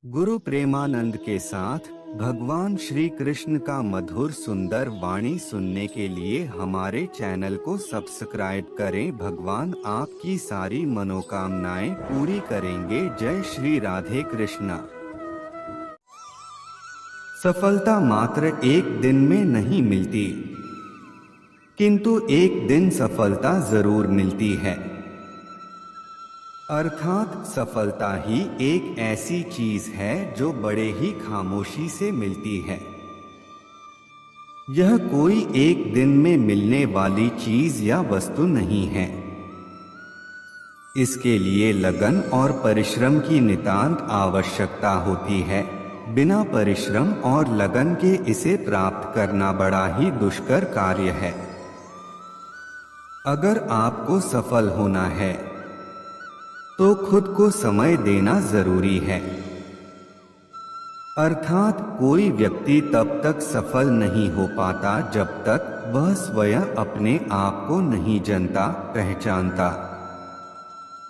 गुरु प्रेमानंद के साथ भगवान श्री कृष्ण का मधुर सुंदर वाणी सुनने के लिए हमारे चैनल को सब्सक्राइब करें। भगवान आपकी सारी मनोकामनाएं पूरी करेंगे। जय श्री राधे कृष्णा। सफलता मात्र एक दिन में नहीं मिलती, किंतु एक दिन सफलता जरूर मिलती है। अर्थात सफलता ही एक ऐसी चीज है जो बड़े ही खामोशी से मिलती है। यह कोई एक दिन में मिलने वाली चीज या वस्तु नहीं है। इसके लिए लगन और परिश्रम की नितांत आवश्यकता होती है। बिना परिश्रम और लगन के इसे प्राप्त करना बड़ा ही दुष्कर कार्य है। अगर आपको सफल होना है तो खुद को समय देना जरूरी है। अर्थात कोई व्यक्ति तब तक सफल नहीं हो पाता जब तक वह स्वयं अपने आप को नहीं जानता पहचानता,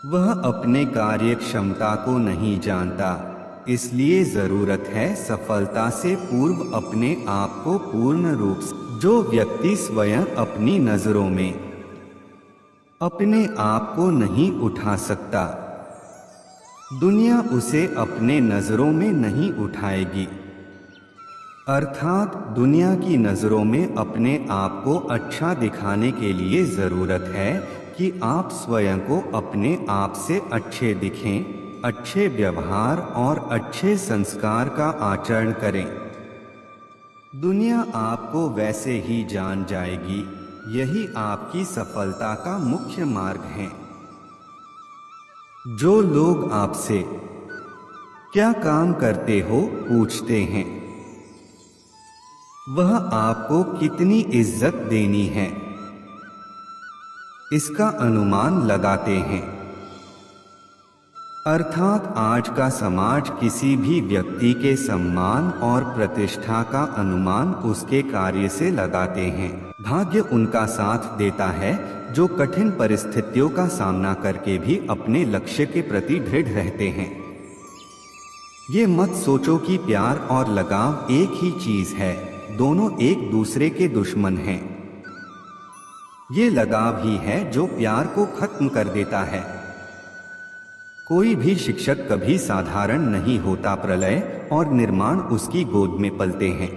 वह अपने कार्य क्षमता को नहीं जानता। इसलिए जरूरत है सफलता से पूर्व अपने आप को पूर्ण रूप से। जो व्यक्ति स्वयं अपनी नजरों में अपने आप को नहीं उठा सकता, दुनिया उसे अपने नजरों में नहीं उठाएगी। अर्थात दुनिया की नजरों में अपने आप को अच्छा दिखाने के लिए जरूरत है कि आप स्वयं को अपने आप से अच्छे दिखें, अच्छे व्यवहार और अच्छे संस्कार का आचरण करें। दुनिया आपको वैसे ही जान जाएगी। यही आपकी सफलता का मुख्य मार्ग है। जो लोग आपसे क्या काम करते हो पूछते हैं, वह आपको कितनी इज्जत देनी है, इसका अनुमान लगाते हैं। अर्थात आज का समाज किसी भी व्यक्ति के सम्मान और प्रतिष्ठा का अनुमान उसके कार्य से लगाते हैं। भाग्य उनका साथ देता है जो कठिन परिस्थितियों का सामना करके भी अपने लक्ष्य के प्रति दृढ़ रहते हैं। ये मत सोचो कि प्यार और लगाव एक ही चीज है, दोनों एक दूसरे के दुश्मन हैं। ये लगाव ही है जो प्यार को खत्म कर देता है। कोई भी शिक्षक कभी साधारण नहीं होता, प्रलय और निर्माण उसकी गोद में पलते हैं।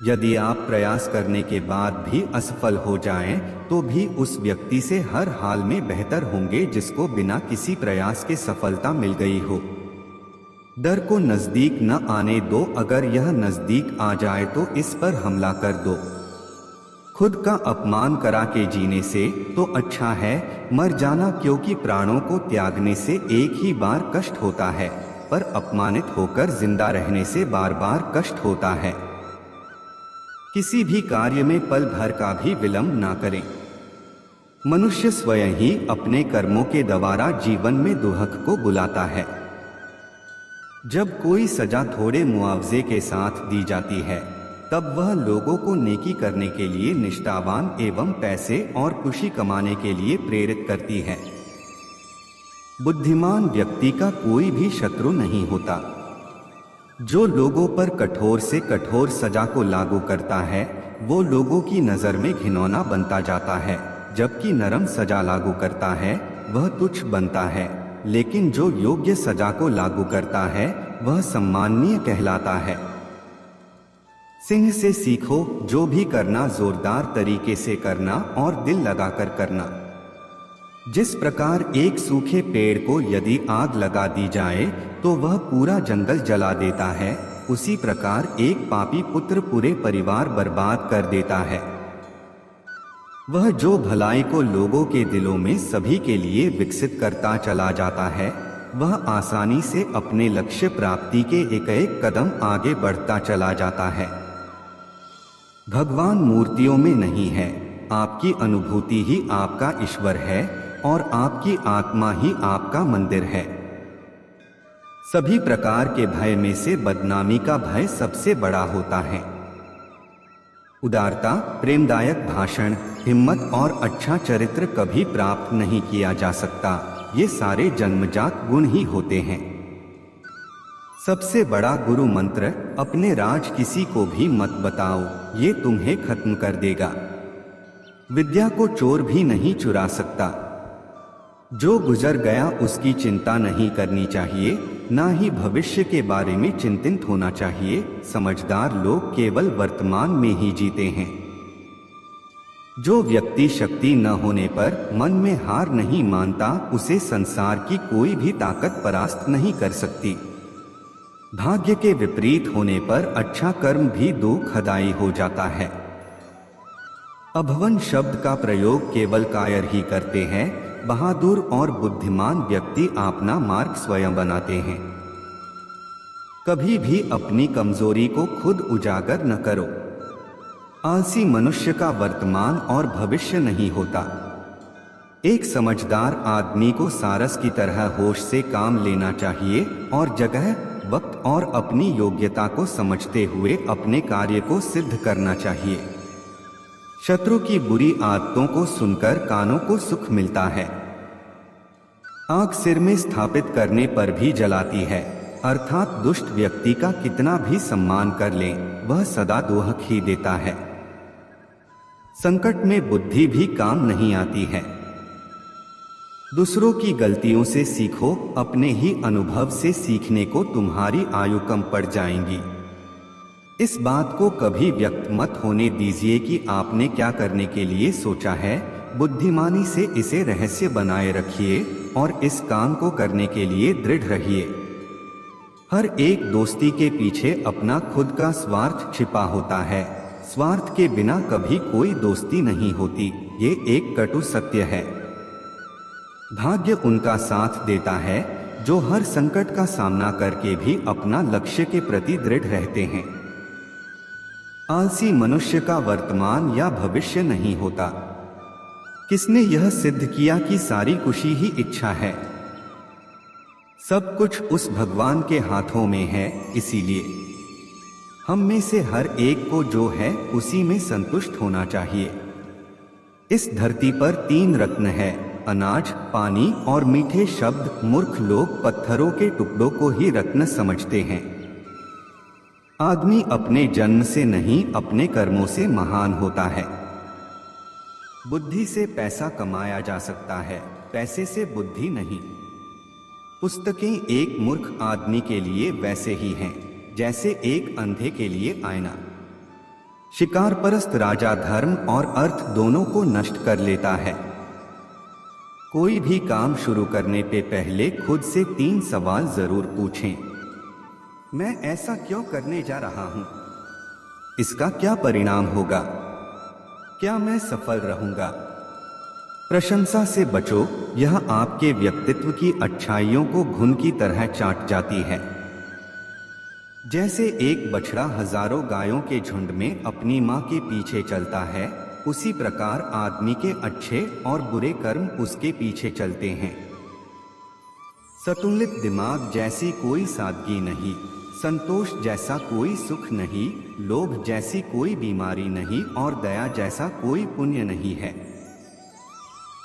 यदि आप प्रयास करने के बाद भी असफल हो जाएं, तो भी उस व्यक्ति से हर हाल में बेहतर होंगे जिसको बिना किसी प्रयास के सफलता मिल गई हो। डर को नजदीक न आने दो, अगर यह नजदीक आ जाए तो इस पर हमला कर दो। खुद का अपमान करा के जीने से तो अच्छा है मर जाना, क्योंकि प्राणों को त्यागने से एक ही बार कष्ट होता है, पर अपमानित होकर जिंदा रहने से बार बार कष्ट होता है। किसी भी कार्य में पल भर का भी विलंब ना करें। मनुष्य स्वयं ही अपने कर्मों के द्वारा जीवन में दुख को बुलाता है। जब कोई सजा थोड़े मुआवजे के साथ दी जाती है, तब वह लोगों को नेकी करने के लिए निष्ठावान एवं पैसे और खुशी कमाने के लिए प्रेरित करती है। बुद्धिमान व्यक्ति का कोई भी शत्रु नहीं होता। जो लोगों पर कठोर से कठोर सजा को लागू करता है, वो लोगों की नजर में घिनौना बनता जाता है, जबकि नरम सजा लागू करता है वह तुच्छ बनता है। लेकिन जो योग्य सजा को लागू करता है वह सम्माननीय कहलाता है। सिंह से सीखो, जो भी करना जोरदार तरीके से करना और दिल लगाकर करना। जिस प्रकार एक सूखे पेड़ को यदि आग लगा दी जाए तो वह पूरा जंगल जला देता है, उसी प्रकार एक पापी पुत्र पूरे परिवार बर्बाद कर देता है। वह जो भलाई को लोगों के दिलों में सभी के लिए विकसित करता चला जाता है, वह आसानी से अपने लक्ष्य प्राप्ति के एक एक कदम आगे बढ़ता चला जाता है। भगवान मूर्तियों में नहीं है, आपकी अनुभूति ही आपका ईश्वर है और आपकी आत्मा ही आपका मंदिर है। सभी प्रकार के भय में से बदनामी का भय सबसे बड़ा होता है। उदारता, प्रेमदायक भाषण, हिम्मत और अच्छा चरित्र कभी प्राप्त नहीं किया जा सकता। ये सारे जन्मजात गुण ही होते हैं। सबसे बड़ा गुरु मंत्र, अपने राज किसी को भी मत बताओ, ये तुम्हें खत्म कर देगा। विद्या को चोर भी नहीं चुरा सकता। जो गुजर गया उसकी चिंता नहीं करनी चाहिए, ना ही भविष्य के बारे में चिंतित होना चाहिए। समझदार लोग केवल वर्तमान में ही जीते हैं। जो व्यक्ति शक्ति न होने पर मन में हार नहीं मानता, उसे संसार की कोई भी ताकत परास्त नहीं कर सकती। भाग्य के विपरीत होने पर अच्छा कर्म भी दुखदायी हो जाता है। अभवन शब्द का प्रयोग केवल कायर ही करते हैं। बहादुर और बुद्धिमान व्यक्ति अपना मार्ग स्वयं बनाते हैं। कभी भी अपनी कमजोरी को खुद उजागर न करो। आलसी मनुष्य का वर्तमान और भविष्य नहीं होता। एक समझदार आदमी को सारस की तरह होश से काम लेना चाहिए और जगह, वक्त और अपनी योग्यता को समझते हुए अपने कार्य को सिद्ध करना चाहिए। शत्रु की बुरी आदतों को सुनकर कानों को सुख मिलता है। आग सिर में स्थापित करने पर भी जलाती है, अर्थात दुष्ट व्यक्ति का कितना भी सम्मान कर लें, वह सदा दोहक ही देता है। संकट में बुद्धि भी काम नहीं आती है। दूसरों की गलतियों से सीखो, अपने ही अनुभव से सीखने को तुम्हारी आयु कम पड़ जाएंगी। इस बात को कभी व्यक्त मत होने दीजिए कि आपने क्या करने के लिए सोचा है। बुद्धिमानी से इसे रहस्य बनाए रखिए और इस काम को करने के लिए दृढ़ रहिए। हर एक दोस्ती के पीछे अपना खुद का स्वार्थ छिपा होता है। स्वार्थ के बिना कभी कोई दोस्ती नहीं होती, ये एक कटु सत्य है। भाग्य उनका साथ देता है जो हर संकट का सामना करके भी अपना लक्ष्य के प्रति दृढ़ रहते हैं। आलसी मनुष्य का वर्तमान या भविष्य नहीं होता। किसने यह सिद्ध किया कि सारी खुशी ही इच्छा है? सब कुछ उस भगवान के हाथों में है। इसीलिए हम में से हर एक को जो है उसी में संतुष्ट होना चाहिए। इस धरती पर 3 रत्न है, अनाज, पानी और मीठे शब्द। मूर्ख लोग पत्थरों के टुकड़ों को ही रत्न समझते हैं। आदमी अपने जन्म से नहीं, अपने कर्मों से महान होता है। बुद्धि से पैसा कमाया जा सकता है, पैसे से बुद्धि नहीं। पुस्तकें एक मूर्ख आदमी के लिए वैसे ही हैं जैसे एक अंधे के लिए आईना। शिकार परस्त राजा धर्म और अर्थ दोनों को नष्ट कर लेता है। कोई भी काम शुरू करने पे पहले खुद से 3 सवाल जरूर पूछें। मैं ऐसा क्यों करने जा रहा हूं? इसका क्या परिणाम होगा? क्या मैं सफल रहूंगा? प्रशंसा से बचो, यह आपके व्यक्तित्व की अच्छाइयों को घुन की तरह चाट जाती है। जैसे एक बछड़ा हजारों गायों के झुंड में अपनी मां के पीछे चलता है, उसी प्रकार आदमी के अच्छे और बुरे कर्म उसके पीछे चलते हैं। संतुलित दिमाग जैसी कोई सादगी नहीं, संतोष जैसा कोई सुख नहीं, लोभ जैसी कोई बीमारी नहीं और दया जैसा कोई पुण्य नहीं है।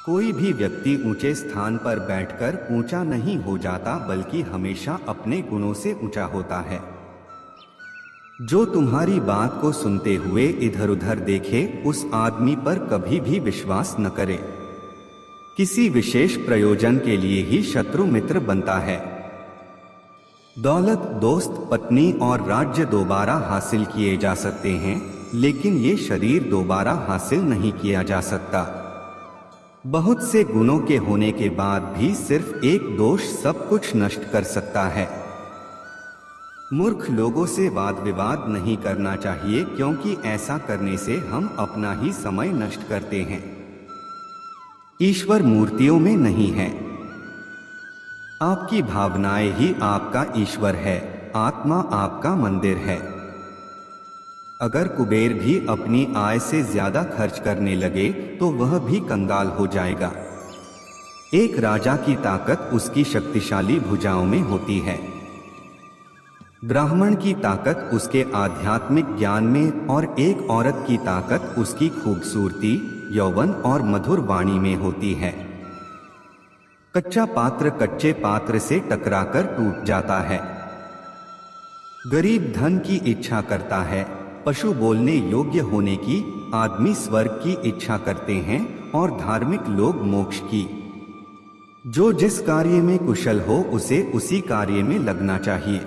कोई भी व्यक्ति ऊंचे स्थान पर बैठकर ऊंचा नहीं हो जाता, बल्कि हमेशा अपने गुणों से ऊंचा होता है। जो तुम्हारी बात को सुनते हुए इधर उधर देखे, उस आदमी पर कभी भी विश्वास न करे। किसी विशेष प्रयोजन के लिए ही शत्रु मित्र बनता है। दौलत, दोस्त, पत्नी और राज्य दोबारा हासिल किए जा सकते हैं, लेकिन ये शरीर दोबारा हासिल नहीं किया जा सकता। बहुत से गुणों के होने के बाद भी सिर्फ एक दोष सब कुछ नष्ट कर सकता है। मूर्ख लोगों से वाद विवाद नहीं करना चाहिए, क्योंकि ऐसा करने से हम अपना ही समय नष्ट करते हैं। ईश्वर मूर्तियों में नहीं है। आपकी भावनाएं ही आपका ईश्वर है, आत्मा आपका मंदिर है। अगर कुबेर भी अपनी आय से ज्यादा खर्च करने लगे तो वह भी कंगाल हो जाएगा। एक राजा की ताकत उसकी शक्तिशाली भुजाओं में होती है। ब्राह्मण की ताकत उसके आध्यात्मिक ज्ञान में और एक औरत की ताकत उसकी खूबसूरती, यौवन और मधुर वाणी में होती है। कच्चा पात्र कच्चे पात्र से टकराकर टूट जाता है। गरीब धन की इच्छा करता है, पशु बोलने योग्य होने की, आदमी स्वर्ग की इच्छा करते हैं और धार्मिक लोग मोक्ष की। जो जिस कार्य में कुशल हो उसे उसी कार्य में लगना चाहिए।